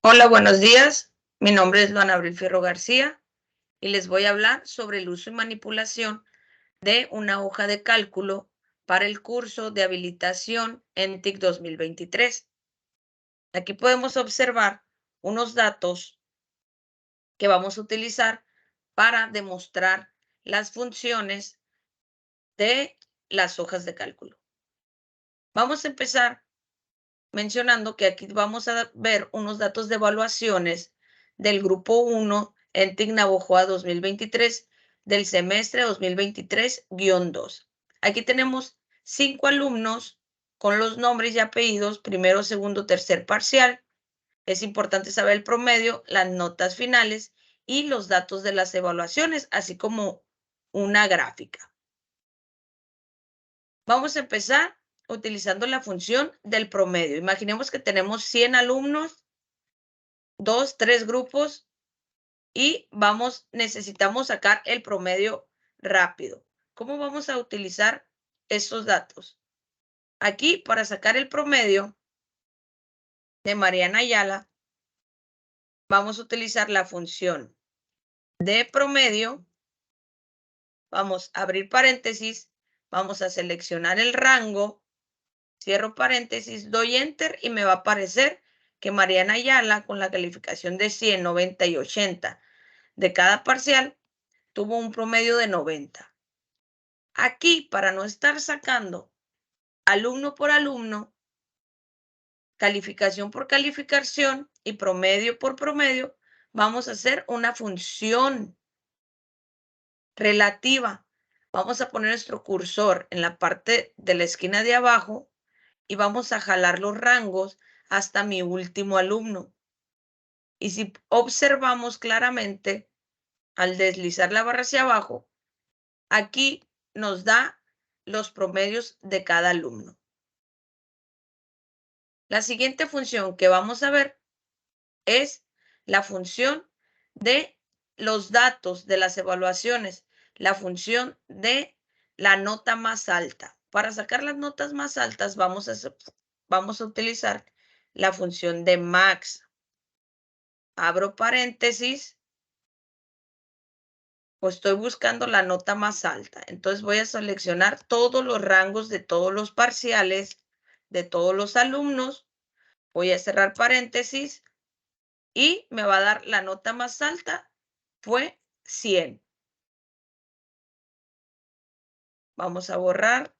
Hola, buenos días. Mi nombre es Luana Abril Fierro García y les voy a hablar sobre el uso y manipulación de una hoja de cálculo para el curso de habilitación en TIC 2023. Aquí podemos observar unos datos que vamos a utilizar para demostrar las funciones de las hojas de cálculo. Vamos a empezar mencionando que aquí vamos a ver unos datos de evaluaciones del grupo 1 en TIC Navojoa 2023 del semestre 2023-2. Aquí tenemos 5 alumnos con los nombres y apellidos, primero, segundo, tercer parcial. Es importante saber el promedio, las notas finales y los datos de las evaluaciones, así como una gráfica. Vamos a empezar utilizando la función del promedio. Imaginemos que tenemos 100 alumnos, 2, 3 grupos y necesitamos sacar el promedio rápido. ¿Cómo vamos a utilizar estos datos? Aquí, para sacar el promedio de Mariana Ayala, vamos a utilizar la función de promedio. Vamos a abrir paréntesis, vamos a seleccionar el rango, cierro paréntesis, doy enter y me va a aparecer que Mariana Ayala, con la calificación de 100, 90 y 80 de cada parcial, tuvo un promedio de 90. Aquí, para no estar sacando alumno por alumno, calificación por calificación y promedio por promedio, vamos a hacer una función relativa. Vamos a poner nuestro cursor en la parte de la esquina de abajo y vamos a jalar los rangos hasta mi último alumno. Y si observamos claramente, al deslizar la barra hacia abajo, aquí nos da los promedios de cada alumno. La siguiente función que vamos a ver es la función de los datos de las evaluaciones, la función de la nota más alta. Para sacar las notas más altas vamos a utilizar la función de max. Abro paréntesis, pues estoy buscando la nota más alta. Entonces voy a seleccionar todos los rangos de todos los parciales, de todos los alumnos. Voy a cerrar paréntesis y me va a dar la nota más alta, fue 100. Vamos a borrar.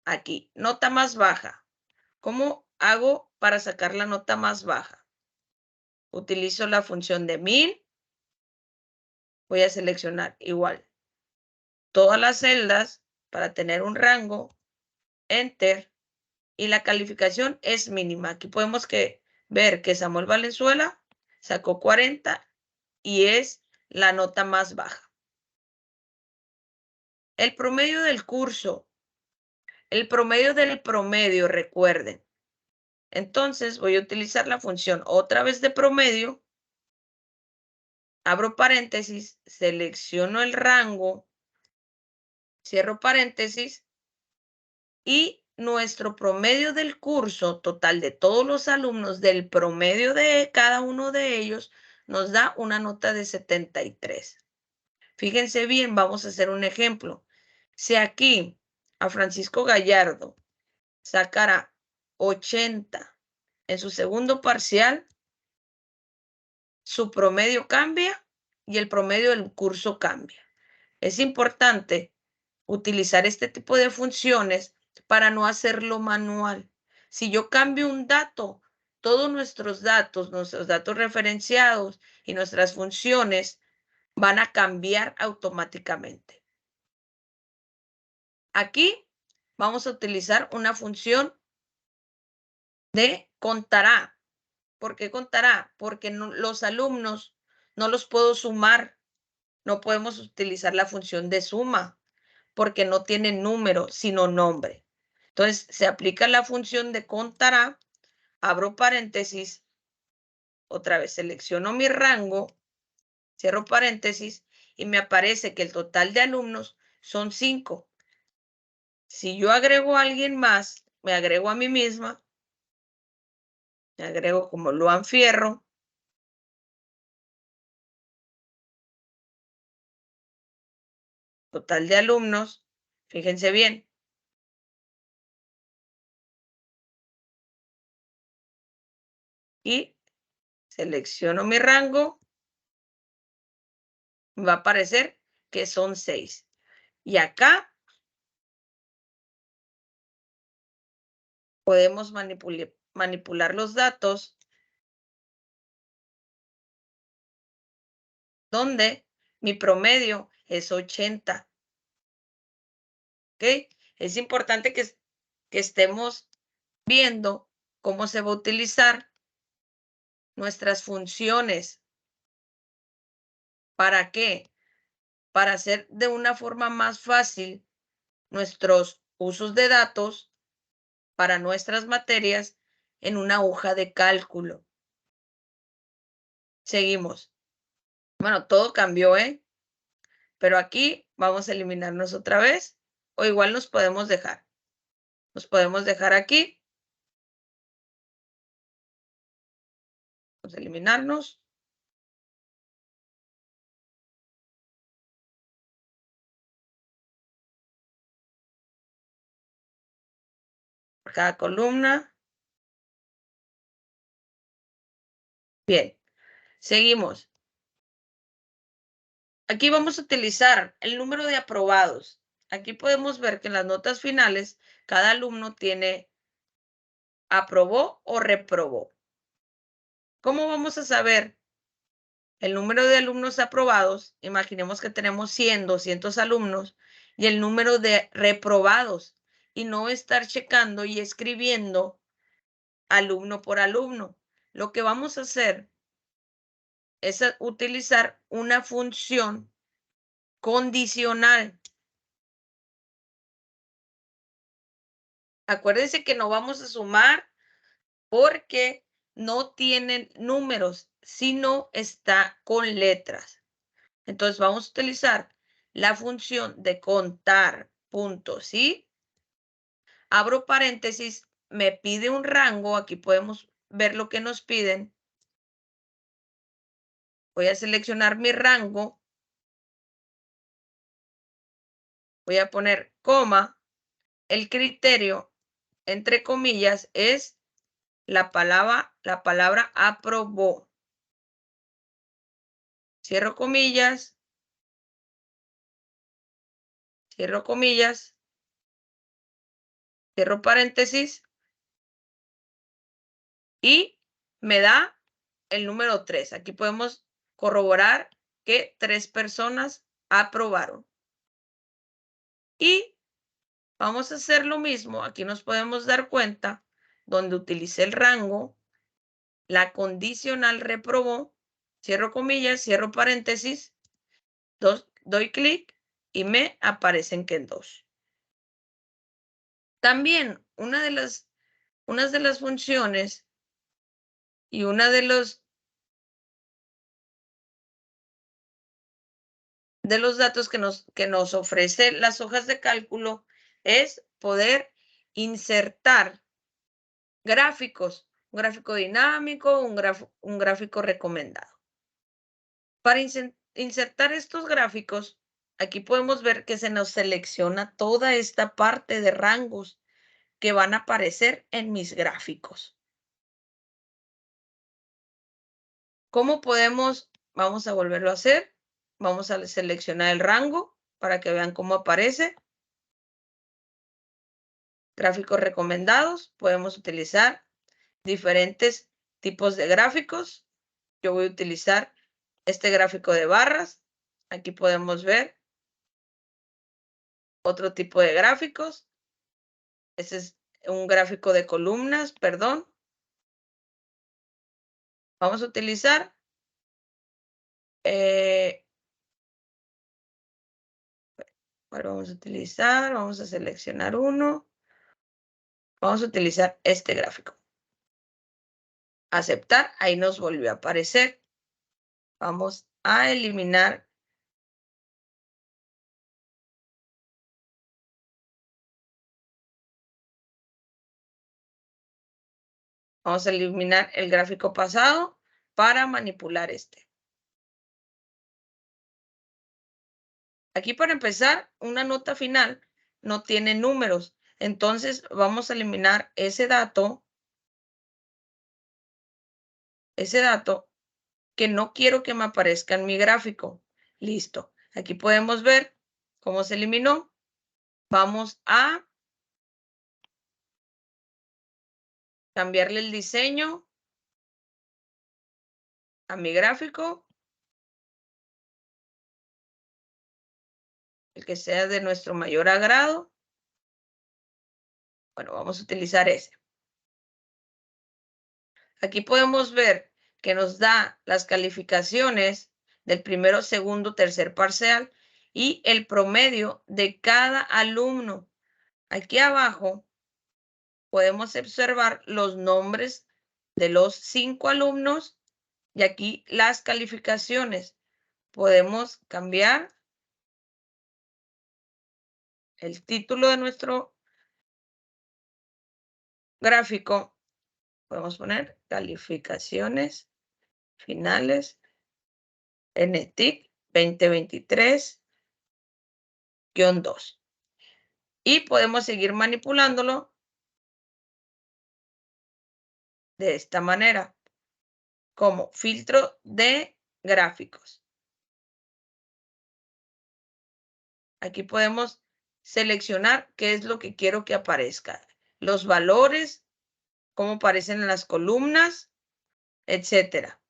Aquí, nota más baja. ¿Cómo hago para sacar la nota más baja? Utilizo la función de min. Voy a seleccionar igual todas las celdas para tener un rango. Enter. Y la calificación es mínima. Aquí podemos ver que Samuel Valenzuela sacó 40 y es la nota más baja. El promedio del curso. El promedio del promedio, recuerden. Entonces voy a utilizar la función otra vez de promedio. Abro paréntesis, selecciono el rango, cierro paréntesis y nuestro promedio del curso total de todos los alumnos, del promedio de cada uno de ellos, nos da una nota de 73. Fíjense bien, vamos a hacer un ejemplo. Si aquí a Francisco Gallardo sacara 80 en su segundo parcial, su promedio cambia y el promedio del curso cambia. Es importante utilizar este tipo de funciones para no hacerlo manual. Si yo cambio un dato, todos nuestros datos referenciados y nuestras funciones van a cambiar automáticamente. Aquí vamos a utilizar una función de contará. ¿Por qué contará? Porque los alumnos no los puedo sumar. No podemos utilizar la función de suma porque no tiene número, sino nombre. Entonces, se aplica la función de contará, abro paréntesis, otra vez selecciono mi rango, cierro paréntesis y me aparece que el total de alumnos son 5. Si yo agrego a alguien más, me agrego a mí misma, Me agrego como Luan Fierro. Total de alumnos. Fíjense bien. Y selecciono mi rango. Me va a aparecer que son 6. Y acá podemos manipular los datos donde mi promedio es 80. ¿Ok? Es importante que estemos viendo cómo se va a utilizar nuestras funciones. ¿Para qué? Para hacer de una forma más fácil nuestros usos de datos para nuestras materias en una hoja de cálculo. Seguimos. Bueno, todo cambió, ¿eh? Pero aquí vamos a eliminarnos otra vez, o igual nos podemos dejar. Nos podemos dejar aquí. Vamos a eliminarnos. Por cada columna. Bien, seguimos. Aquí vamos a utilizar el número de aprobados. Aquí podemos ver que en las notas finales, cada alumno tiene aprobó o reprobó. ¿Cómo vamos a saber el número de alumnos aprobados? Imaginemos que tenemos 100, 200 alumnos y el número de reprobados, y no estar checando y escribiendo alumno por alumno. Lo que vamos a hacer es utilizar una función condicional. Acuérdense que no vamos a sumar porque no tienen números, sino está con letras. Entonces vamos a utilizar la función de contar puntos, ¿sí? Abro paréntesis, me pide un rango, aquí podemos ver lo que nos piden. Voy a seleccionar mi rango. Voy a poner coma. El criterio, entre comillas, es la palabra aprobó. Cierro comillas. Cierro comillas. Cierro paréntesis. Y me da el número 3. Aquí podemos corroborar que 3 personas aprobaron. Y vamos a hacer lo mismo. Aquí nos podemos dar cuenta donde utilicé el rango, la condicional reprobó, cierro comillas, cierro paréntesis, doy clic y me aparecen que en 2. También una de las funciones y una de los datos que nos ofrece las hojas de cálculo es poder insertar gráficos, un gráfico dinámico, un gráfico recomendado. Para insertar estos gráficos, aquí podemos ver que se nos selecciona toda esta parte de rangos que van a aparecer en mis gráficos. ¿Cómo podemos? Vamos a volverlo a hacer. Vamos a seleccionar el rango para que vean cómo aparece. Gráficos recomendados. Podemos utilizar diferentes tipos de gráficos. Yo voy a utilizar este gráfico de barras. Aquí podemos ver otro tipo de gráficos. Este es un gráfico de columnas, perdón. Vamos a utilizar ¿cuál vamos a utilizar? Vamos a seleccionar uno. Vamos a utilizar este gráfico. Aceptar, ahí nos volvió a aparecer. Vamos a eliminar Vamos a eliminar el gráfico pasado para manipular este. Aquí para empezar, una nota final no tiene números. Entonces vamos a eliminar ese dato que no quiero que me aparezca en mi gráfico. Listo. Aquí podemos ver cómo se eliminó. Vamos a cambiarle el diseño a mi gráfico, el que sea de nuestro mayor agrado. Bueno, vamos a utilizar ese. Aquí podemos ver que nos da las calificaciones del primero, segundo, tercer parcial y el promedio de cada alumno. Aquí abajo podemos observar los nombres de los 5 alumnos y aquí las calificaciones. Podemos cambiar el título de nuestro gráfico. Podemos poner calificaciones finales NTIC 2023-2. Y podemos seguir manipulándolo de esta manera, como filtro de gráficos. Aquí podemos seleccionar qué es lo que quiero que aparezca. Los valores, cómo aparecen en las columnas, etcétera.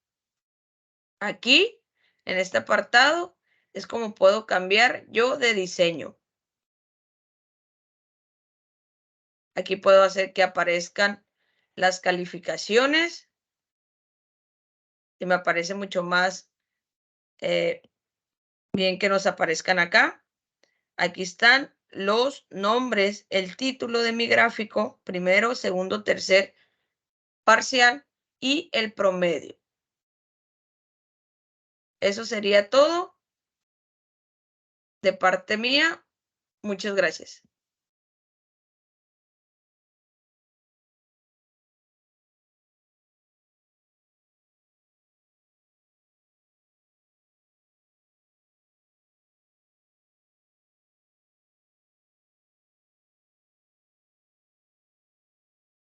Aquí, en este apartado, es como puedo cambiar yo de diseño. Aquí puedo hacer que aparezcan las calificaciones. Y me parece mucho más bien que nos aparezcan acá. Aquí están los nombres, el título de mi gráfico, primero, segundo, tercer parcial y el promedio. Eso sería todo de parte mía. Muchas gracias.